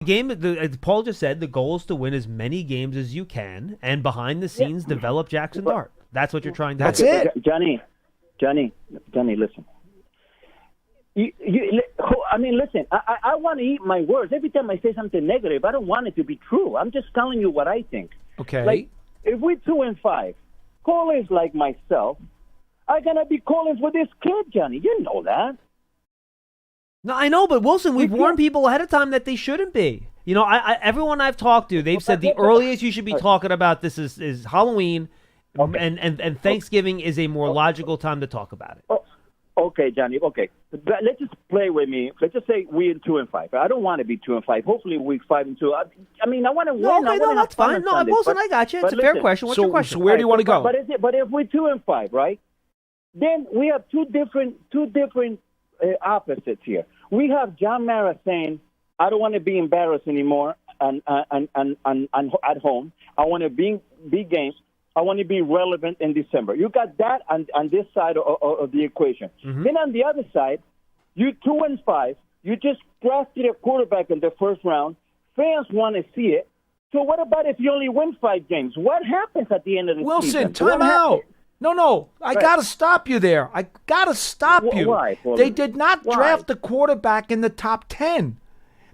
As Paul just said, the goal is to win as many games as you can, and behind the scenes, develop Jackson Dart. That's what you're trying to do. That's it. Johnny, listen. Listen, I want to eat my words. Every time I say something negative, I don't want it to be true. I'm just telling you what I think. Okay. Like, if we're 2-5, callers like myself are going to be calling for this kid, Johnny. You know that. No, I know, but Wilson, we've warned people ahead of time that they shouldn't be. You know, everyone I've talked to, they've said the earliest you should be talking about this is Halloween, and Thanksgiving is a more logical time to talk about it. Oh, okay, Johnny. Okay, let's just play with me. Let's just say we're 2-5. I don't want to be 2-5. Hopefully, we're 5-2. I want to win. No, that's fine. No, Wilson, I got you. It's a fair question. What's your question? So where do you want to go? But if we're 2-5, right? Then we have two different opposites here. We have John Mara saying, "I don't want to be embarrassed anymore and at home. I want to be big games. I want to be relevant in December." You got that on this side of the equation. Mm-hmm. Then on the other side, you 2-5. You just drafted a quarterback in the first round. Fans want to see it. So what about if you only win 5 games? What happens at the end of the season? Wilson, time out. No. I got to stop you there. I got to stop you. Why? They did not draft the quarterback in the top 10.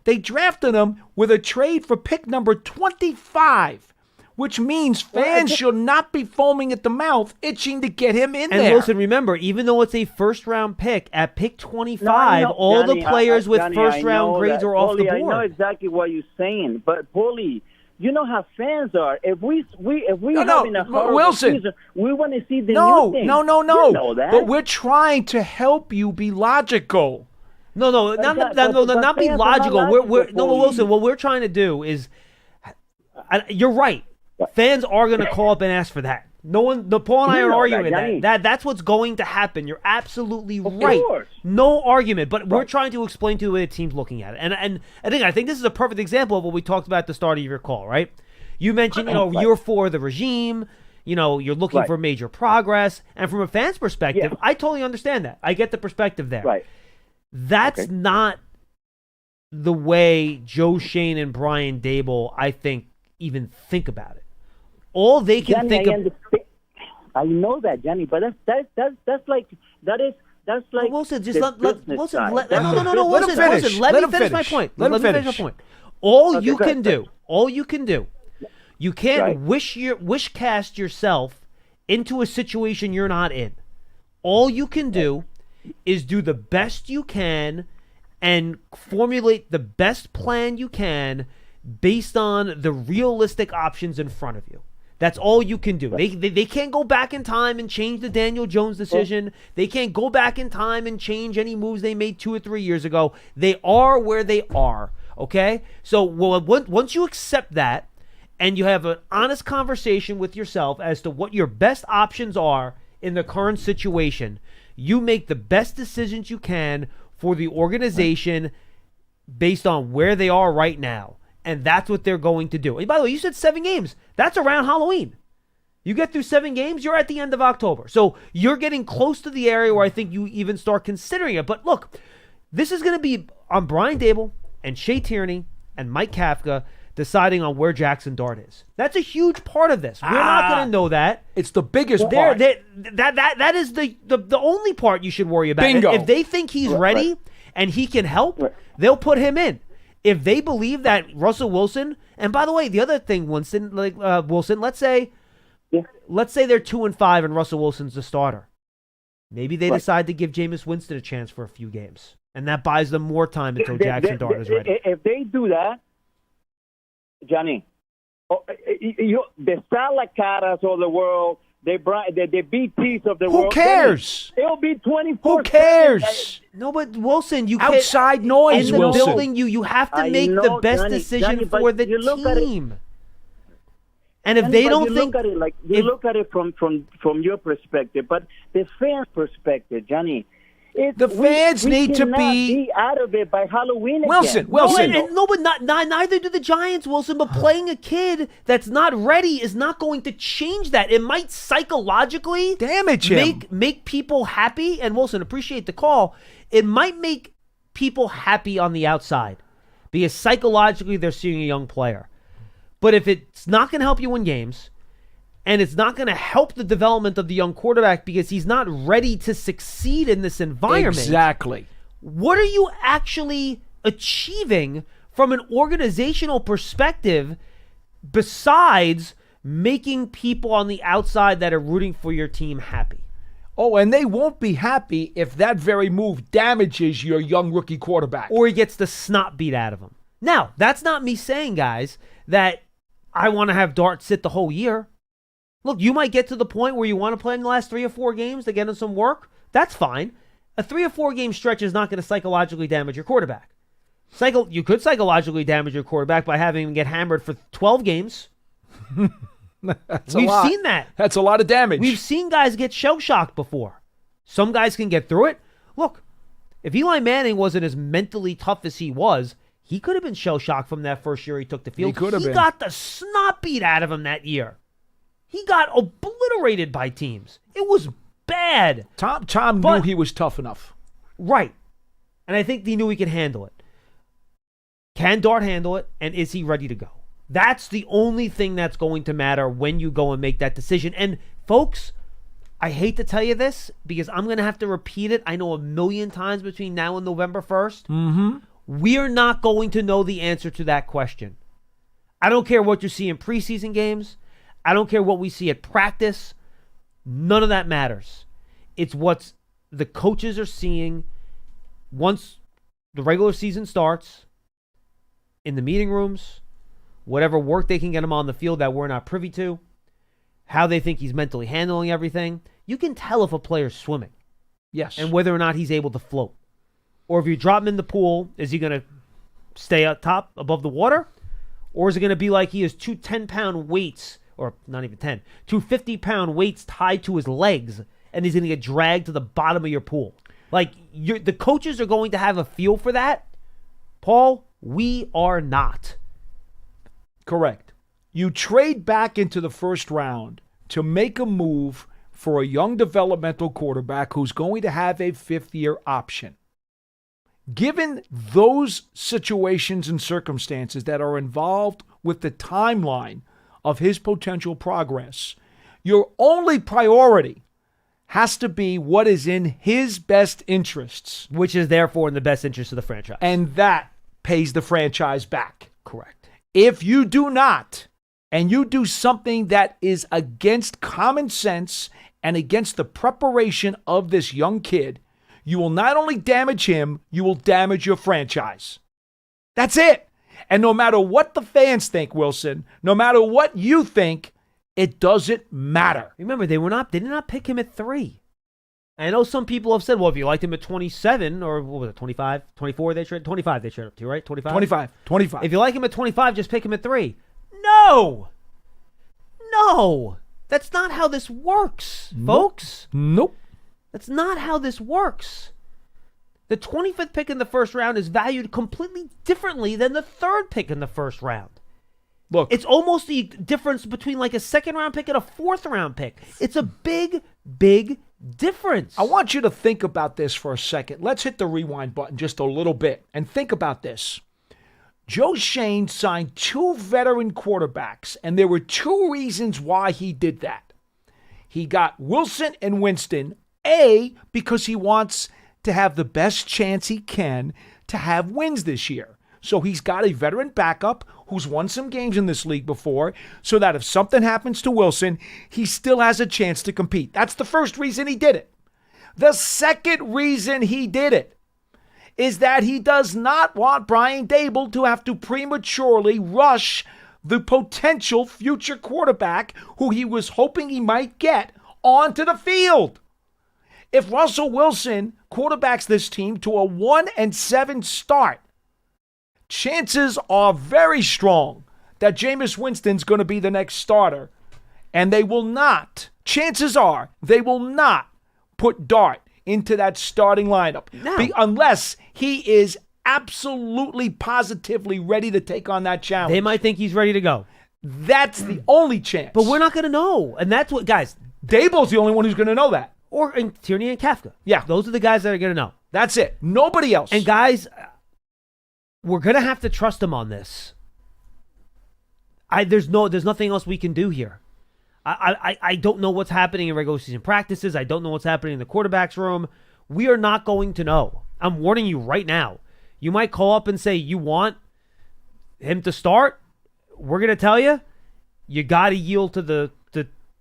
They drafted him with a trade for pick number 25, which means fans should not be foaming at the mouth, itching to get him in there. And Wilson, remember, even though it's a first-round pick, at pick 25, all the players with first-round grades are off the board. I know exactly what you're saying, but Paulie, you know how fans are. If we having a horrible Wilson, season, we want to see the new thing. No. You know that. But we're trying to help you be logical. No, not be logical. Wilson, what we're trying to do is, you're right. Fans are going to call up and ask for that. Paul and I are arguing that's what's going to happen. You're absolutely right. No argument. But we're trying to explain to you the way the team's looking at it. And I think this is a perfect example of what we talked about at the start of your call, right? You mentioned, you're for the regime. You're looking for major progress. And from a fan's perspective, I totally understand that. I get the perspective there. Right. That's not the way Joe Shane and Brian Dable, I think, even think about it. All they can think of. I know that, Johnny, but that's like. Wilson, just let me finish my point. Let me finish my point. All you can do. You can't wish cast yourself into a situation you're not in. All you can do is do the best you can and formulate the best plan you can based on the realistic options in front of you. That's all you can do. They can't go back in time and change the Daniel Jones decision. They can't go back in time and change any moves they made 2 or 3 years ago. They are where they are, okay? So once you accept that and you have an honest conversation with yourself as to what your best options are in the current situation, you make the best decisions you can for the organization based on where they are right now. And that's what they're going to do. And by the way, you said 7 games. That's around Halloween. You get through 7 games, you're at the end of October. So you're getting close to the area where I think you even start considering it. But look, this is going to be on Brian Dable and Shea Tierney and Mike Kafka deciding on where Jackson Dart is. That's a huge part of this. We're not going to know that. It's the biggest part. That is the only part you should worry about. Bingo. If they think he's ready and he can help, they'll put him in. If they believe that Russell Wilson, and by the way, the other thing, Wilson, let's say they're 2-5 and Russell Wilson's the starter. Maybe they decide to give Jameis Winston a chance for a few games, and that buys them more time until Jackson Dart is ready. If they do that, Johnny, the Salacaras of the world, the BTs of the world. Who cares? It'll be 24. Who cares? No, but Wilson, you outside can't, noise. In the Wilson. building, you have to make the best decision for the team. And if they don't think, look at it from your perspective, but the fans' perspective, Johnny. The fans need to be out of it by Halloween Wilson, again. Wilson. No, but neither do the Giants, Wilson. But playing a kid that's not ready is not going to change that. It might psychologically damage him. Make people happy. And Wilson, appreciate the call. It might make people happy on the outside. because psychologically they're seeing a young player. But if it's not going to help you win games, and it's not going to help the development of the young quarterback because he's not ready to succeed in this environment. Exactly. What are you actually achieving from an organizational perspective besides making people on the outside that are rooting for your team happy? Oh, and they won't be happy if that very move damages your young rookie quarterback. Or he gets the snot beat out of him. Now, that's not me saying, guys, that I want to have Dart sit the whole year. Look, you might get to the point where you want to play in the last 3 or 4 games to get in some work. That's fine. A 3 or 4 game stretch is not going to psychologically damage your quarterback. You could psychologically damage your quarterback by having him get hammered for 12 games. We've seen that. That's a lot of damage. We've seen guys get shell-shocked before. Some guys can get through it. Look, if Eli Manning wasn't as mentally tough as he was, he could have been shell-shocked from that first year he took the field. He could have been. He got the snot beat out of him that year. He got obliterated by teams. It was bad. Tom knew he was tough enough. Right. And I think he knew he could handle it. Can Dart handle it? And is he ready to go? That's the only thing that's going to matter when you go and make that decision. And folks, I hate to tell you this because I'm going to have to repeat it. I know 1,000,000 times between now and November 1st. Mm-hmm. We're not going to know the answer to that question. I don't care what you see in preseason games. I don't care what we see at practice. None of that matters. It's what the coaches are seeing once the regular season starts, in the meeting rooms, whatever work they can get him on the field that we're not privy to, how they think he's mentally handling everything. You can tell if a player's swimming. Yes. And whether or not he's able to float. Or if you drop him in the pool, is he going to stay up top above the water? Or is it going to be like he has 2 10-pound weights, or not even 10, 2 50-pound weights tied to his legs, and he's going to get dragged to the bottom of your pool? Like, the coaches are going to have a feel for that. Paul, we are not. Correct. You trade back into the first round to make a move for a young developmental quarterback who's going to have a 5th-year option. Given those situations and circumstances that are involved with the timeline of his potential progress, your only priority has to be what is in his best interests. Which is therefore in the best interest of the franchise. And that pays the franchise back. Correct. If you do not, and you do something that is against common sense and against the preparation of this young kid, you will not only damage him, you will damage your franchise. That's it. And no matter what the fans think, Wilson, no matter what you think, it doesn't matter. Remember, they did not pick him at 3. I know some people have said, well, if you liked him at 27, or what was it, 25, 24, 25 they traded up to, right? 25? 25. If you like him at 25, just pick him at 3. No! That's not how this works, folks. Nope. That's not how this works. The 25th pick in the first round is valued completely differently than the 3rd pick in the first round. Look, it's almost the difference between like a 2nd-round pick and a 4th-round pick. It's a big, big difference. I want you to think about this for a second. Let's hit the rewind button just a little bit and think about this. Joe Schoen signed 2 veteran quarterbacks, and there were 2 reasons why he did that. He got Wilson and Winston, A, because he wants to have the best chance he can to have wins this year. So he's got a veteran backup who's won some games in this league before, so that if something happens to Wilson, he still has a chance to compete. That's the first reason he did it. The second reason he did it is that he does not want Brian Daboll to have to prematurely rush the potential future quarterback who he was hoping he might get onto the field. If Russell Wilson quarterbacks this team to a 1-7 start, chances are very strong that Jameis Winston's going to be the next starter. And chances are, they will not put Dart into that starting lineup. No. Unless he is absolutely, positively ready to take on that challenge. They might think he's ready to go. That's the only chance. But we're not going to know. And that's what, guys. Daboll's the only one who's going to know that. Or Tierney and Kafka. Yeah. Those are the guys that are going to know. That's it. Nobody else. And guys, we're going to have to trust him on this. There's nothing else we can do here. I don't know what's happening in regular season practices. I don't know what's happening in the quarterback's room. We are not going to know. I'm warning you right now. You might call up and say you want him to start. We're going to tell you, you got to yield to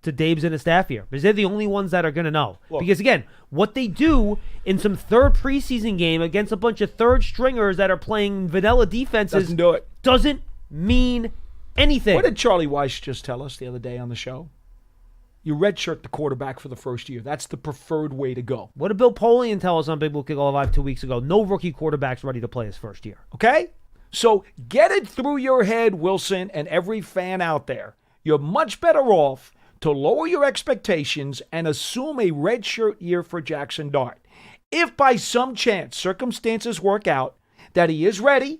Dave's and his staff here, because they're the only ones that are going to know. Look, because, again, what they do in some third preseason game against a bunch of third stringers that are playing vanilla defenses doesn't mean anything. What did Charlie Weiss just tell us the other day on the show? You redshirt the quarterback for the first year. That's the preferred way to go. What did Bill Polian tell us on Big Blue Kickoff Live 2 weeks ago? No rookie quarterback's ready to play his first year. Okay? So get it through your head, Wilson, and every fan out there. You're much better off to lower your expectations and assume a redshirt year for Jackson Dart. If by some chance circumstances work out that he is ready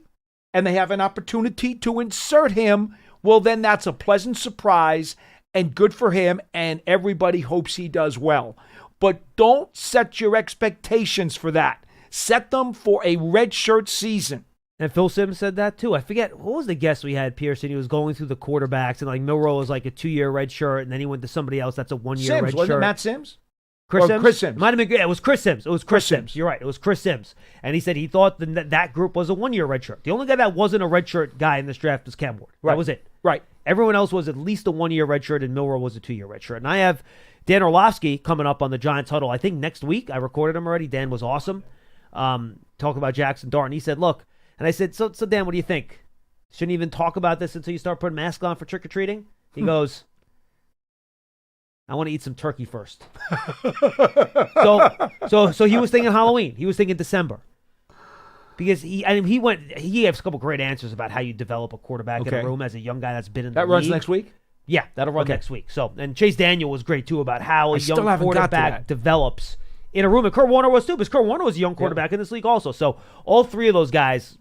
and they have an opportunity to insert him, well, then that's a pleasant surprise and good for him, and everybody hopes he does well. But don't set your expectations for that. Set them for a redshirt season. And Phil Simms said that too. I forget, what was the guest we had, Pearson? He was going through the quarterbacks, and like Milroe was like a 2-year red shirt, and then he went to somebody else that's a 1-year red shirt. Wasn't it Matt Simms? Chris Simms? Chris Simms. Might have been, yeah, it was Chris Simms. It was Chris Simms. You're right. It was Chris Simms. And he said he thought that group was a 1-year red shirt. The only guy that wasn't a red shirt guy in this draft was Cam Ward. Right. That was it. Right. Everyone else was at least a 1-year red shirt, and Milroe was a 2-year red shirt. And I have Dan Orlovsky coming up on the Giants Huddle, I think next week. I recorded him already. Dan was awesome. Talking about Jackson Dart. And he said, look, and I said, so Dan, what do you think? Shouldn't even talk about this until you start putting masks on for trick-or-treating? He goes, I want to eat some turkey first. So he was thinking Halloween. He was thinking December. Because he has a couple great answers about how you develop a quarterback in a room as a young guy that's been in the league. That runs next week? Yeah, that'll run next week. So, and Chase Daniel was great too about how a young quarterback develops in a room. And Kurt Warner was too, because Kurt Warner was a young quarterback in this league also. So all three of those guys,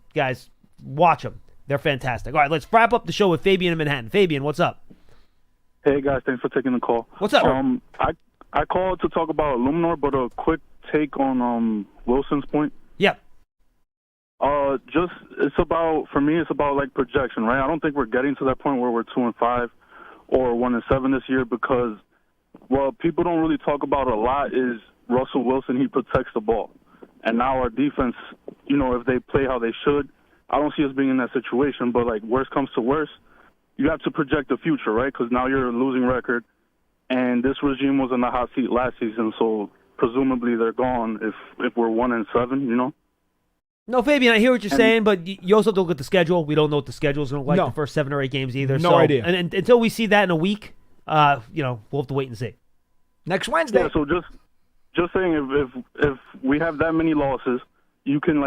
watch them. They're fantastic. All right, let's wrap up the show with Fabian in Manhattan. Fabian, what's up? Hey guys, thanks for taking the call. What's up? I called to talk about Illuminor, but a quick take on Wilson's point. Yeah. It's about like projection, right? I don't think we're getting to that point where we're 2-5 or 1-7 this year, because what people don't really talk about a lot is Russell Wilson. He protects the ball, and now our defense, if they play how they should, I don't see us being in that situation. But like worst comes to worst, you have to project the future, right? Because now you're a losing record, and this regime was in the hot seat last season, so presumably they're gone if we're 1-7, No, Fabian, I hear what you're saying, but you also don't look at the schedule. We don't know what the schedule is going to look like the first 7 or 8 games either. No idea. And until we see that in a week, we'll have to wait and see. Next Wednesday. Yeah, so just saying, if we have that many losses, you can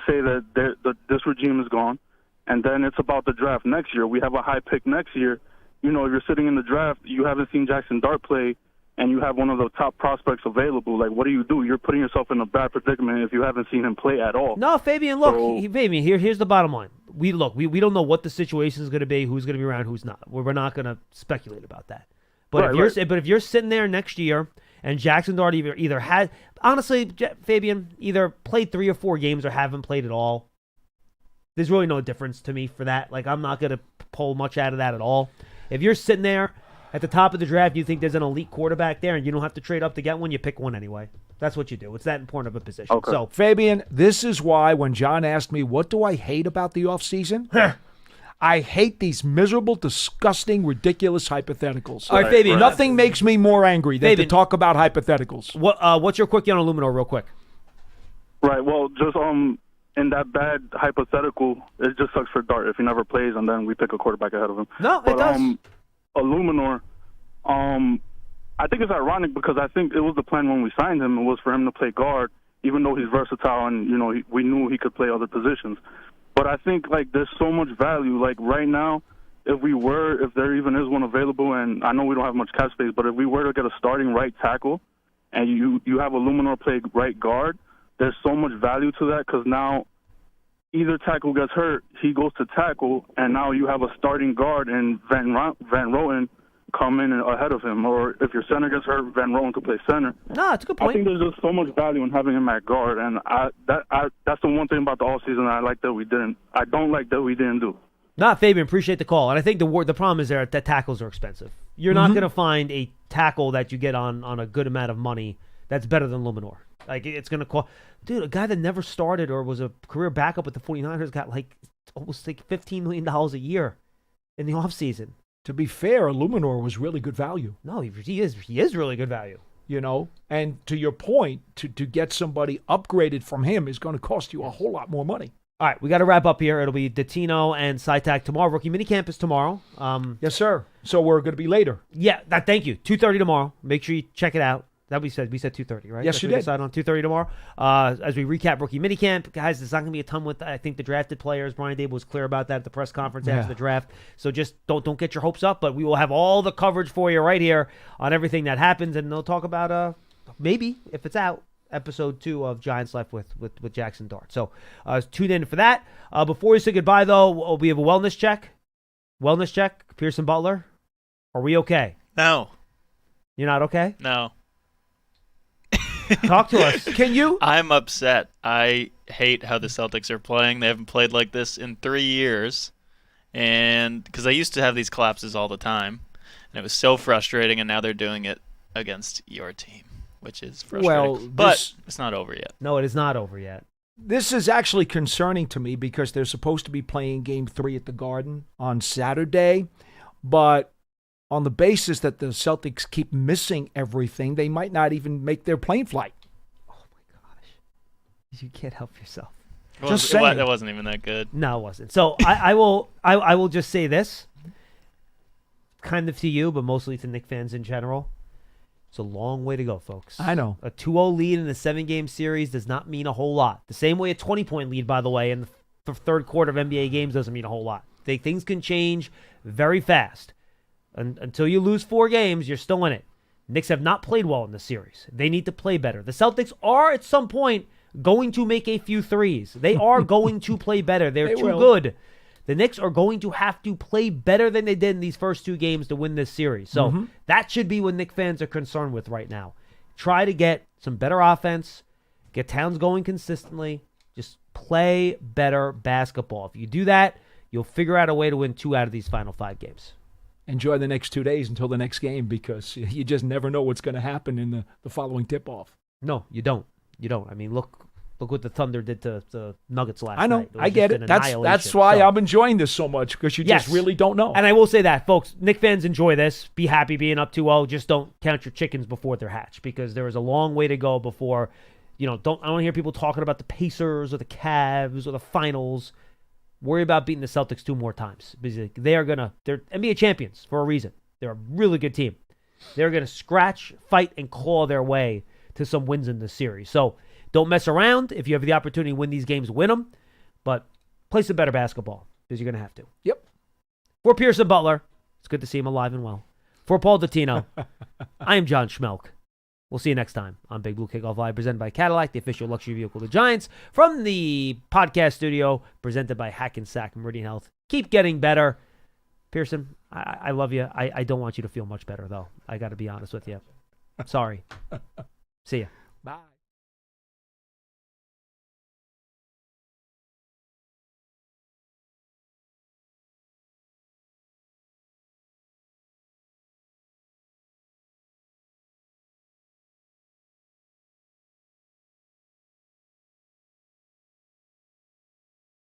say that this regime is gone, and then it's about the draft next year. We have a high pick next year. If you're sitting in the draft, you haven't seen Jackson Dart play, and you have one of the top prospects available. Like, what do? You're putting yourself in a bad predicament if you haven't seen him play at all. No, Fabian, look, Fabian, here's the bottom line. We don't know what the situation is going to be, who's going to be around, who's not. We're not going to speculate about that. But if you're sitting there next year and Jackson Dart either had, honestly, Fabian, either played 3 or 4 games or haven't played at all, there's really no difference to me for that. Like, I'm not going to pull much out of that at all. If you're sitting there at the top of the draft, you think there's an elite quarterback there and you don't have to trade up to get one, you pick one anyway. That's what you do. It's that important of a position. Okay. So, Fabian, this is why when John asked me, what do I hate about the offseason? I hate these miserable, disgusting, ridiculous hypotheticals. All right, Fabian. Nothing makes me more angry than to talk about hypotheticals. What's your quickie on Illuminor real quick? Right, well, just in that bad hypothetical, it just sucks for Dart if he never plays and then we pick a quarterback ahead of him. No, it does. Illuminor, I think it's ironic because I think it was the plan when we signed him. It was for him to play guard, even though he's versatile and, we knew he could play other positions. But I think, there's so much value. Like, right now, if there even is one available, and I know we don't have much cap space, but if we were to get a starting right tackle and you have Illuminor play right guard, there's so much value to that because now either tackle gets hurt, he goes to tackle, and now you have a starting guard in Van Roten come in ahead of him. Or if your center gets hurt, Van Roten could play center. No, that's a good point. I think there's just so much value in having him at guard, and that's the one thing about the offseason I don't like that we didn't do. Not Fabian, appreciate the call. And I think the problem is that tackles are expensive. You're not going to find a tackle that you get on a good amount of money that's better than Luminor. Like, it's going to cost. Dude, a guy that never started or was a career backup with the 49ers got almost $15 million a year in the offseason. To be fair, Luminor was really good value. No, he is really good value. You know, and to your point, to get somebody upgraded from him is going to cost you a whole lot more money. All right, we got to wrap up here. It'll be Dottino and Sitek tomorrow. Rookie minicamp is tomorrow. Yes, sir. So we're going to be later. Yeah, thank you. 2:30 tomorrow. Make sure you check it out. That we said 2:30, right? Yes, you did. Decided on 2:30 tomorrow. As we recap rookie minicamp, guys, there's not going to be a ton with I think the drafted players. Brian Dable was clear about that at the press conference after the draft. So just don't get your hopes up, but we will have all the coverage for you right here on everything that happens, and they'll talk about maybe if it's out. Episode 2 of Giants Life with Jackson Dart. So tune in for that. Before we say goodbye, though, we have a wellness check. Wellness check. Pearson Butler. Are we okay? No. You're not okay? No. Talk to us. Can you? I'm upset. I hate how the Celtics are playing. They haven't played like this in 3 years. And because I used to have these collapses all the time. And it was so frustrating, and now they're doing it against your team, which is frustrating. But it's not over yet. No, it is not over yet. This is actually concerning to me because they're supposed to be playing Game 3 at the Garden on Saturday. But on the basis that the Celtics keep missing everything, they might not even make their plane flight. Oh, my gosh. You can't help yourself. Just saying. That wasn't even that good. No, it wasn't. So I will just say this, kind of to you, but mostly to Knicks fans in general. It's a long way to go, folks. I know. A 2-0 lead in a 7-game series does not mean a whole lot. The same way a 20-point lead, by the way, in the third quarter of NBA games doesn't mean a whole lot. Things can change very fast. Until you lose 4 games, you're still in it. Knicks have not played well in this series. They need to play better. The Celtics are, at some point, going to make a few threes. They are going to play better. They're too good. The Knicks are going to have to play better than they did in these first 2 games to win this series. So that should be what Knicks fans are concerned with right now. Try to get some better offense, get Towns going consistently, just play better basketball. If you do that, you'll figure out a way to win 2 out of these final 5 games. Enjoy the next 2 days until the next game because you just never know what's going to happen in the following tip-off. No, you don't. You don't. I mean, look what the Thunder did to the Nuggets last night. I know. I get it. That's why I'm enjoying this so much because you just really don't know. And I will say that, folks, Knicks fans enjoy this. Be happy being up 2-0. Just don't count your chickens before they're hatched because there is a long way to go before, I don't hear people talking about the Pacers or the Cavs or the finals. Worry about beating the Celtics 2 more times because they're NBA champions for a reason. They're a really good team. They're going to scratch, fight, and claw their way to some wins in this series. So don't mess around. If you have the opportunity to win these games, win them. But play some better basketball because you're going to have to. Yep. For Pearson Butler, it's good to see him alive and well. For Paul Dottino, I am John Schmeelk. We'll see you next time on Big Blue Kickoff Live, presented by Cadillac, the official luxury vehicle of the Giants, from the podcast studio, presented by Hackensack Meridian Health. Keep getting better. Pearson, I love you. I don't want you to feel much better, though. I got to be honest with you. Sorry. See ya. Bye.